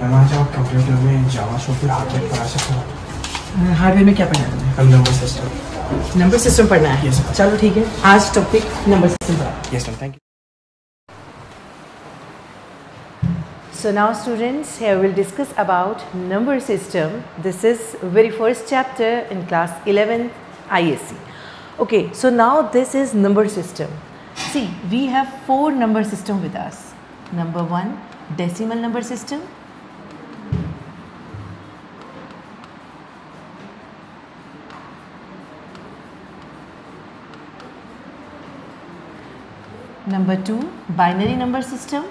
Ma'am आज आप computer में जावा शॉपिंग हार्डवेयर पढ़ा सकते हो? हार्डवेयर में क्या पढ़ना है तुम्हें? हम नंबर सिस्टम। नंबर सिस्टम पढ़ना है? Yes, sir. चलो ठीक है, आज टॉपिक नंबर सिस्टम पढ़ा। Yes ma'am, thank you. So now students, here we'll discuss about number system. This is very first chapter in class 11th ISC. Okay, so now this is number system. See, we have 4 number system with us. Number 1, decimal number system. Number 2, binary number system.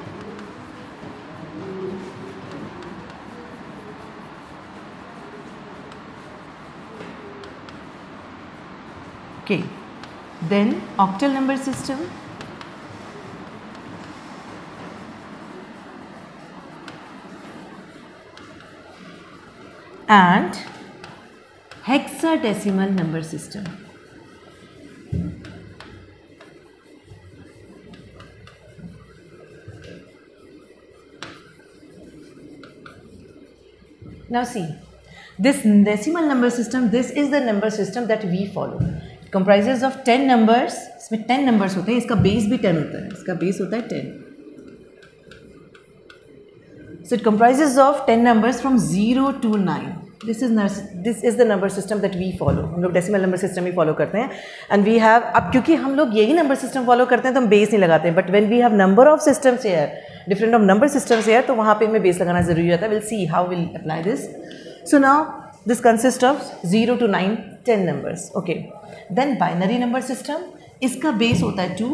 Okay, then octal number system. And hexadecimal number system. Now see, this decimal number system, this is the number system that we follow. It comprises of 10 numbers. इसमें 10 numbers होते हैं, इसका base भी 10 होता है, इसका base होता है 10. So it comprises of 10 numbers from 0 to 9. This is the number system that we follow. हम लोग decimal number system ही follow करते हैं. And we have, अब क्योंकि हम लोग यही number system follow करते हैं तो हम base नहीं लगाते हैं. But when we have number of systems here, different of number systems here, तो वहाँ पे हमें base लगाना ज़रूरी होता है. We'll see how we'll apply this. So now this consists of 0 to 9, 10 numbers. Okay. Then binary number system, इसका base होता है 2.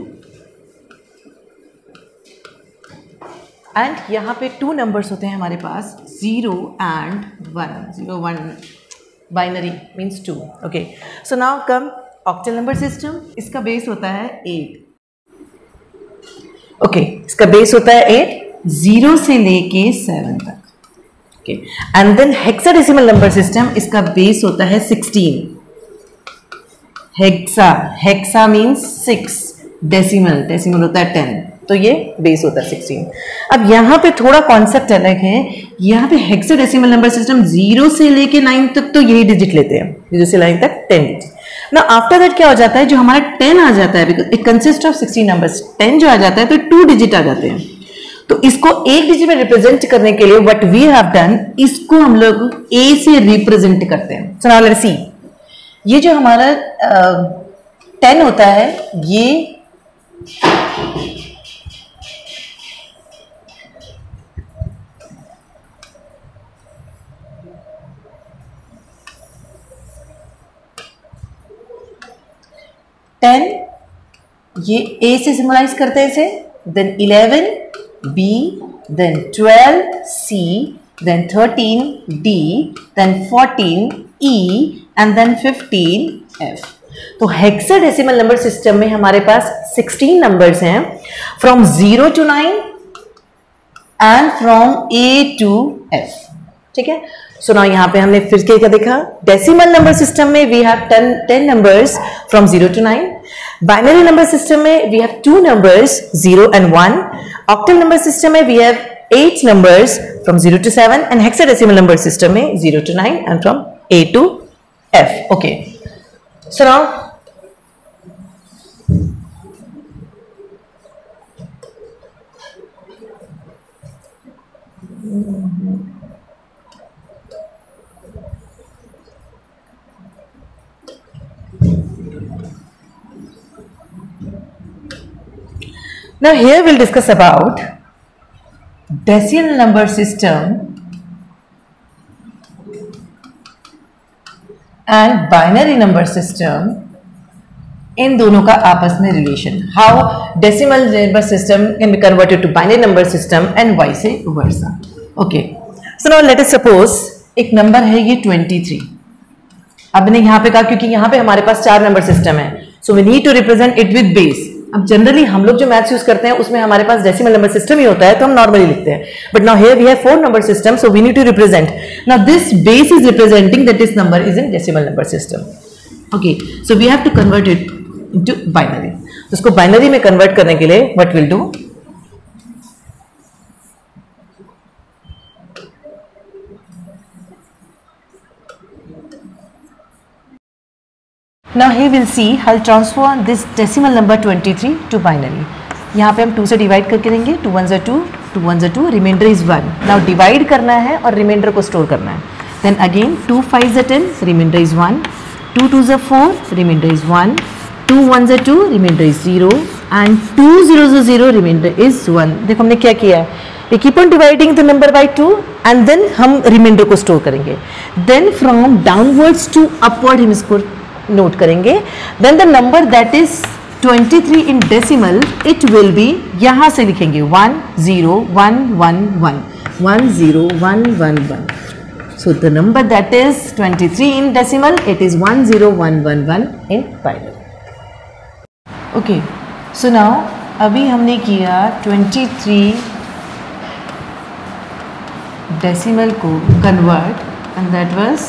And यहाँ पे 2 numbers होते हैं हमारे पास, 0 and 1. 0, 1. Binary means 2. Okay. So now come octal number system. इसका base होता है 8. Okay. इसका base होता है 8, 0 से लेके 7 तक. Okay. And then hexadecimal number system, इसका base होता है 16. Hexa means 6. Decimal होता है 10. तो ये बेस होता है 16. अब यहाँ पे थोड़ा कॉन्सेप्ट अलग है. यहाँ पे हेक्साडेसिमल नंबर सिस्टम 0 से लेके 9 तक तो यही डिजिट लेते हैं, 0 से 9 तक 10 डिजिट. ना आफ्टर दैट क्या हो जाता है, जो हमारा 10 आ जाता है, because it consist of 16 numbers, 10 जो आ जाता है तो 2 डिजिट आ जाते हैं. तो इसको एक डिजिट में रिप्रेजेंट करने के लिए व्हाट वी हैव डन, इसको हम लोग ए से रिप्रेजेंट करते हैं. सो नाउ लेट्स सी, ये जो हमारा 10 होता है, ये ये A से सिम्बलाइज करते हैं इसे, then 11 B, then 12 C, then 13 D, then 14 E and then 15 F. तो हेक्साडेसिमल नंबर सिस्टम में हमारे पास 16 नंबर्स हैं, from 0 to 9 and from A to F. ठीक है. सो नाउ यहाँ पे हमने फिर क्या देखा, डेसिमल नंबर सिस्टम में we have 10 numbers from 0 to 9. Binary number system में we have 2 numbers 0 and 1. Octal number system में we have 8 numbers from 0 to 7 and hexadecimal number system में 0 to 9 and from A to F. Okay. So now now here we'll discuss about decimal number system and binary number system. इन दोनों का आपस में रिलेशन, how decimal number system can be converted to binary number system and vice versa. Okay. So now let us suppose एक number है ये 23. अब मैंने यहाँ पे कहा क्योंकि यहाँ पे हमारे पास 4 नंबर सिस्टम है, so we need to represent it with base. अब जनरली हम लोग जो मैथ्स यूज करते हैं उसमें हमारे पास डेसिमल नंबर सिस्टम ही होता है, तो हम नॉर्मली लिखते हैं. But now here we have 4 number system, so we need to represent. Now this base is representing that this number is in decimal number system. Okay. So we have to convert it into binary. तो इसको binary में convert करने के लिए what will do, Now here we'll see how to transfer this decimal number 23 to binary. यहाँ पे हम 2 से डिवाइड करके देंगे, 2 1s are 2, 2 1s are 2, reminder is 1. Now divide करना है और रिमाइंडर को स्टोर करना है. Then again 2 5s are 10, reminder is 1, 2 2s are 4, reminder is 1, 2 1s are 2, reminder is 0 and 2 0s are 0, reminder is 1. देखो हमने क्या किया है, we keep on dividing the number by 2 and then हम रिमाइंडर को स्टोर करेंगे. Then from downwards to upward हम इसको नोट करेंगे. Then the number that is 23 in decimal, it will be, यहाँ से लिखेंगे 1 0 1 1 1 1 0 1 1 1. So the number that is 23 in decimal, it is 1 0 1 1 1 in binary. Okay, so now अभी हमने किया 23 decimal को convert and that was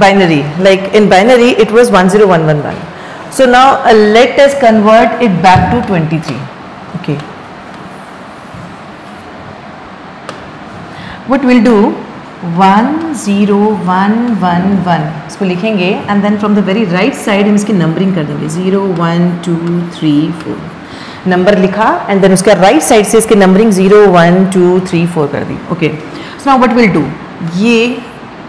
binary. Like in binary it was 1 0 1 1 1. So now let us convert it back to 23. Okay. What we'll do, 1 0 1 1 1 इसको लिखेंगे and then from the very right side हम इसकी numbering कर देंगे 0 1 2 3 4. Number लिखा and then उसका right side से इसकी नंबरिंग 0 1 2 3 4 कर दी. Okay. So now what we'll do, ये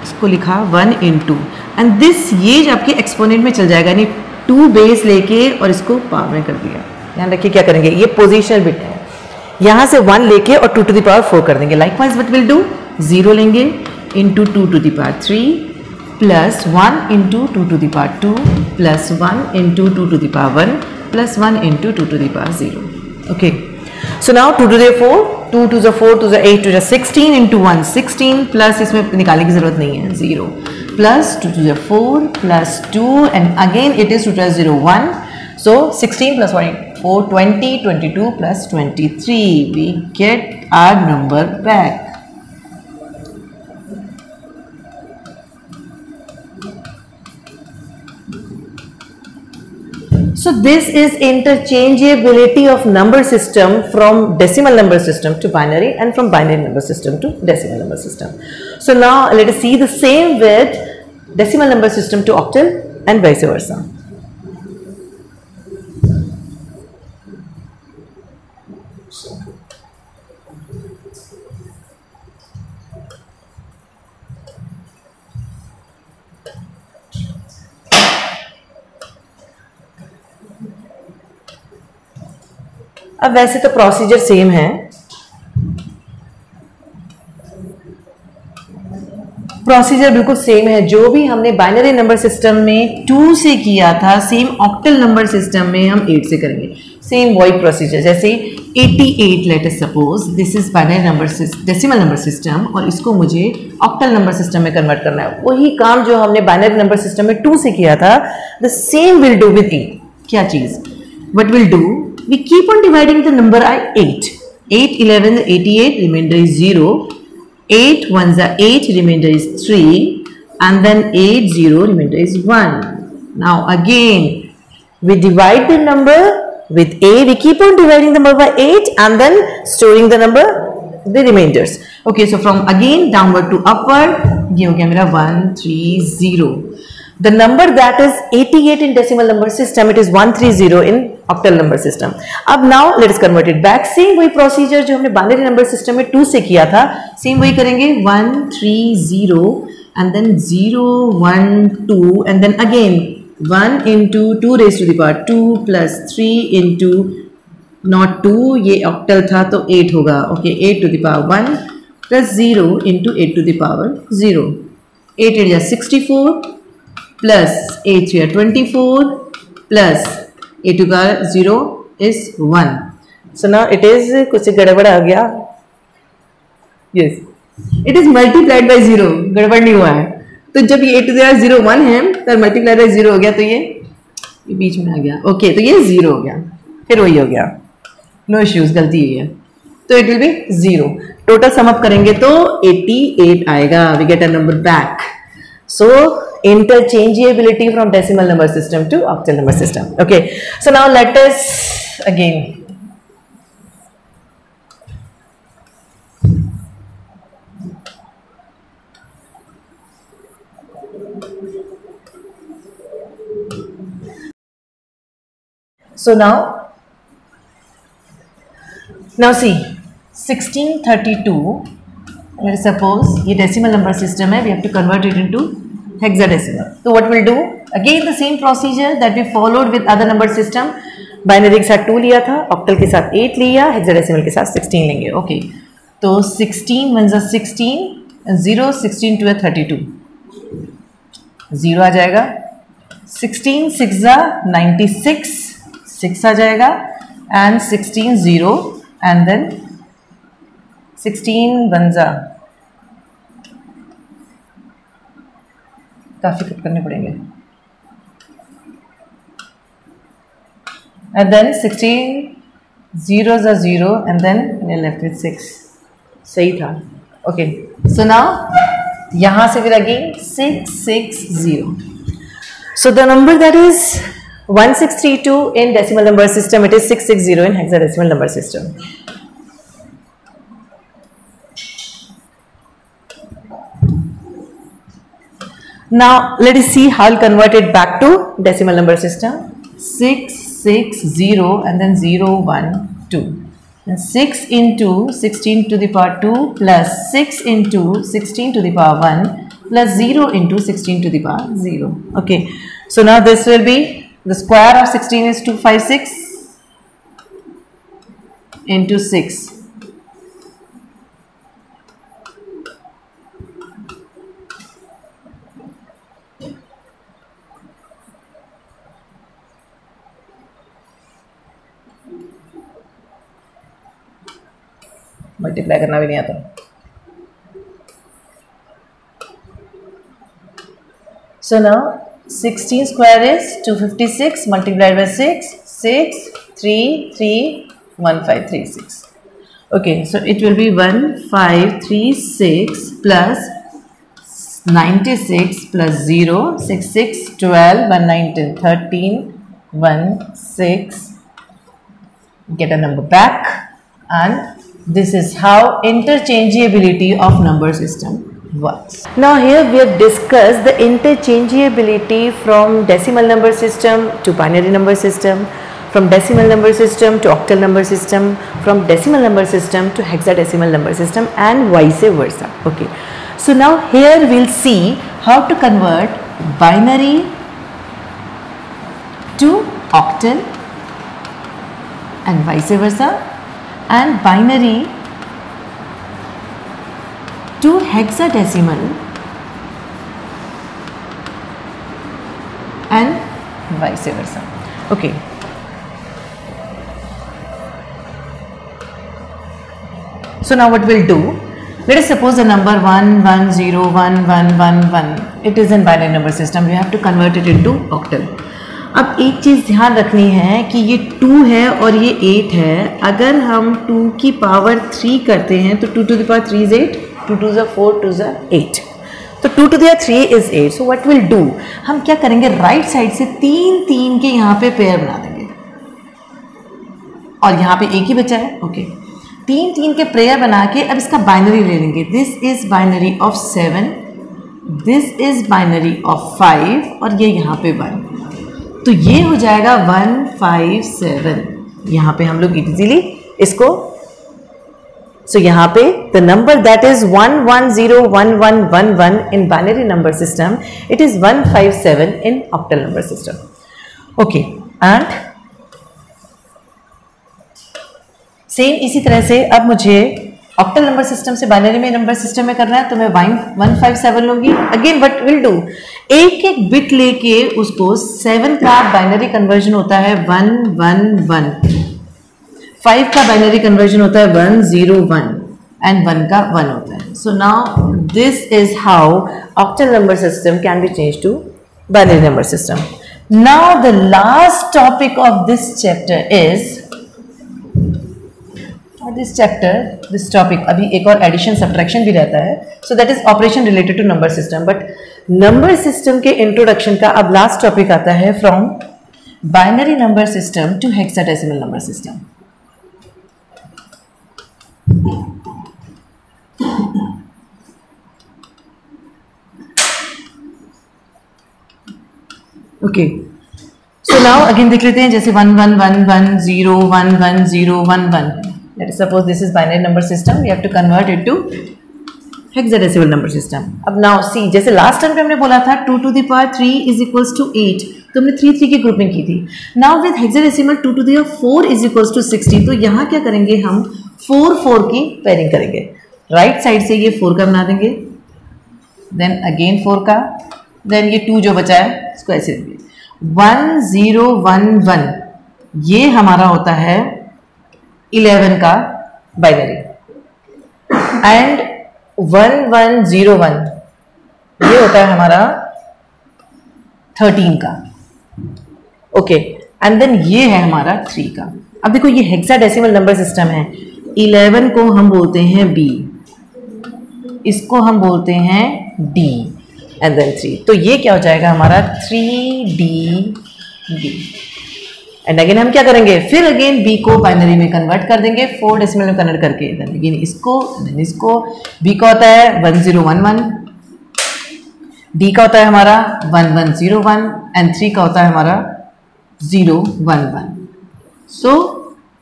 इसको लिखा 1 into and this ये जो आपके एक्सपोनेंट में चल जाएगा, यानी 2 बेस लेके और इसको पावर में कर दिया. ध्यान रखिए क्या करेंगे, ये पोजिशनल बिट है, यहाँ से 1 लेके और 2 to the power 4 कर देंगे. लाइकवाइज व्हाट विल डू, 0 लेंगे into 2 to the power 3 plus 1 into 2 to the power 2 plus 1 into 2 to the power 1 plus 1 into 2 to the power 0. Okay, so now 2 to the 4, 2 to the 4 to the 8 to the 16 into 1 16 plus इसमें निकालने की जरूरत नहीं है 0 plus 2 to the 4 plus 2 and again it is 2 to the 0 1. So 16 plus 4 20 22 plus 23, we get our number back. So this is interchangeability of number system from decimal number system to binary and from binary number system to decimal number system. So now let us see the same with decimal number system to octal and vice versa. अब वैसे तो procedure same है, procedure बिल्कुल same है. जो भी हमने binary number system में 2 से किया था, सेम ऑक्टल नंबर सिस्टम में हम 8 से करेंगे. सेम वही प्रोसीजर, जैसे 88 late us suppose this is binary number decimal number system और इसको मुझे ऑक्टल नंबर सिस्टम में कन्वर्ट करना है. वही काम जो हमने बाइनरी नंबर सिस्टम में 2 से किया था, the same will do with 8. क्या चीज, what will do, we keep on dividing the number by 8. 8 11 88, remainder is 0. 8 1s are 8, remainder is 3, and then 8 0, remainder is 1. Now again we divide the number with a, we keep on dividing the number by 8 and then storing the number, the remainders. Okay, so from again downward to upward, ये हो गया मेरा 1 3 0. The number that is 88 in decimal number system, it is 130 in octal number system. अब now let us convert it back. Same वही procedure जो हमने binary number system में 2 से किया था, same वही करेंगे 1 3 0 and then 0 1 2 and then again 1 into 2 raised to the power 2 plus 3 into not 2, ये octal था तो 8 होगा. Okay, 8 to the power 1 plus 0 into 8 to the power 0. 8 8 is 64 plus 8 3 are 24 plus 8 to the 0 is 1. So now it is कुछ गड़बड़ आ गया. Yes, it is multiplied by 0. गड़बड़ नहीं हुआ है. तो जब ये 8 to the 0 1 है तो मल्टीप्लाई बाय 0 हो गया, तो ये बीच में आ गया. ओके, तो ये 0 हो गया, फिर वही हो गया. नो इश्यूज, गलती हुई है तो it will be 0. Total sum up करेंगे तो 88 आएगा. We get a number back. So interchangeability from decimal number system to octal number system. Okay, so now let us again So now see 1632. Let us suppose ये decimal number system है, we have to convert it into hexadecimal. So what we'll do, again the same procedure that we followed with other number system. Binary के साथ 2 लिया था, octal के साथ 8 लिया, hexadecimal के साथ 16 लेंगे. ओके, तो 16 1 16, 0 16 2 32, 0 आ जाएगा. 16 6 96, 6 आ जाएगा. एंड 16 0 एंड देन 16 1 काफी कट करने पड़ेंगे. And then 16 zeros are 0 and then we are left with 6. सही था. Okay. So now यहाँ से फिर again 660. So the number that is 1632 in decimal number system, it is 660 in hexadecimal number system. Now let us see how I'll convert it back to decimal number system. 660 and then 0 1 2, and 6 into 16 to the power 2 plus 6 into 16 to the power 1 plus 0 into 16 to the power 0. Okay, so now this will be the square of 16 is 256 into 6. Multiply करना भी नहीं आता. So now 16 square is 256 multiplied by 6, 6 3 3 1536. Okay, so it will be 1536 plus 96 plus 0, 6 6 12 1 9 10 13 1 6. Get a number back, and this is how interchangeability of number system works. Now here we have discussed the interchangeability from decimal number system to binary number system, from decimal number system to octal number system, from decimal number system to hexadecimal number system, and vice versa. Okay, so now here we'll see how to convert binary to octal and vice versa, and binary to hexadecimal and vice versa. Okay. So now what we'll do, let us suppose the number 1 1 0 1 1 1 1, it is in binary number system. We have to convert it into octal. अब एक चीज़ ध्यान रखनी है कि ये 2 है और ये 8 है. अगर हम 2 की पावर 3 करते हैं तो 2 to the power 3 is 8, 2 2 is 4, 2 is 8. तो 2 to the power 3 is 8. So what we'll do, हम क्या करेंगे, राइट साइड से 3 3 के यहाँ पे पेयर बना देंगे और यहाँ पे एक ही बचा है. ओके, 3 3 के पेयर बना के अब इसका बाइनरी ले लेंगे. This is binary of 7, this is binary of 5 और ये यहाँ पे 1. तो ये हो जाएगा 157. यहाँ पे हम लोग इजीली इसको, सो यहाँ पे the number that is 1101111 in binary number system, it is 157 in octal number system. Okay, and same इसी तरह से अब मुझे ऑक्टल नंबर सिस्टम से बाइनरी में नंबर सिस्टम में करना है, तो मैं 157 लूंगी. अगेन व्हाट विल डू, एक एक बिट लेके उसको 7 का बाइनरी कन्वर्जन होता है 111, 5 का बाइनरी कन्वर्जन होता है 101 एंड 1 का 1 होता है. So now this is how octal number system can be change to binary number system. Now the last topic of this chapter is this topic, अभी एक और एडिशन सब्ट्रैक्शन भी रहता है. So that is operation related to number system. But number system के introduction का अब last topic आता है from binary number system to hexadecimal number system. Okay, so now again देख लेते हैं, जैसे 1 1 1 1 0 1 1 0 1 1. Let us suppose this is binary number system, we have to convert it to hexadecimal number system. अब now see, जैसे last time पे हमने बोला था 2 to the power 3 is equals to 8, तो हमने 3 3 की ग्रुपिंग की थी. Now with hexadecimal 2 to the power 4 is equals to 16, तो यहाँ क्या करेंगे हम 4 4 की पेयरिंग करेंगे. राइट साइड से ये 4 का बना देंगे, देन अगेन 4 का, देन ये 2 जो बचा है इसको ऐसे देंगे. 1 0 1 1 ये हमारा होता है 11 का बाइनरी, एंड 1 1 0 1 ये होता है हमारा 13 का. ओके, एंड देन ये है हमारा 3 का. अब देखो ये हेक्साडेसिमल नंबर सिस्टम है. 11 को हम बोलते हैं B, इसको हम बोलते हैं D, एंड देन 3. तो ये क्या हो जाएगा हमारा 3DD. एंड अगेन हम क्या करेंगे, फिर अगेन B को बाइनरी में कन्वर्ट कर देंगे 4 डेसिमल में कन्वर्ट करके. देन अगेन इसको, देन इसको. B का होता है 1 0 1 1, D का होता है हमारा 1 1 0 1, एंड 3 का होता है हमारा 0 1 1. So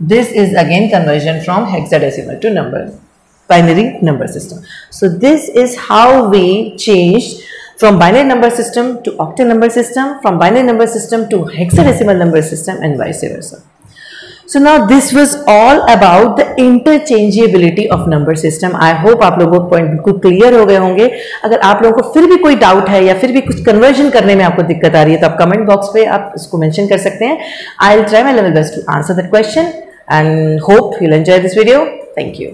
this is again conversion from hexadecimal to number binary number system. So this is how we changed from binary number system to octal number system, from binary number system to hexadecimal number system, and vice versa. So now this was all about the interchangeability of number system. I hope आप लोगों को point बिल्कुल clear हो गए होंगे. अगर आप लोगों को फिर भी कोई डाउट है या फिर भी कुछ कन्वर्जन करने में आपको दिक्कत आ रही है, तो आप कमेंट बॉक्स पे आप इसको मेंशन कर सकते हैं. I will try my level best to answer that question, and hope you'll enjoy this video. Thank you.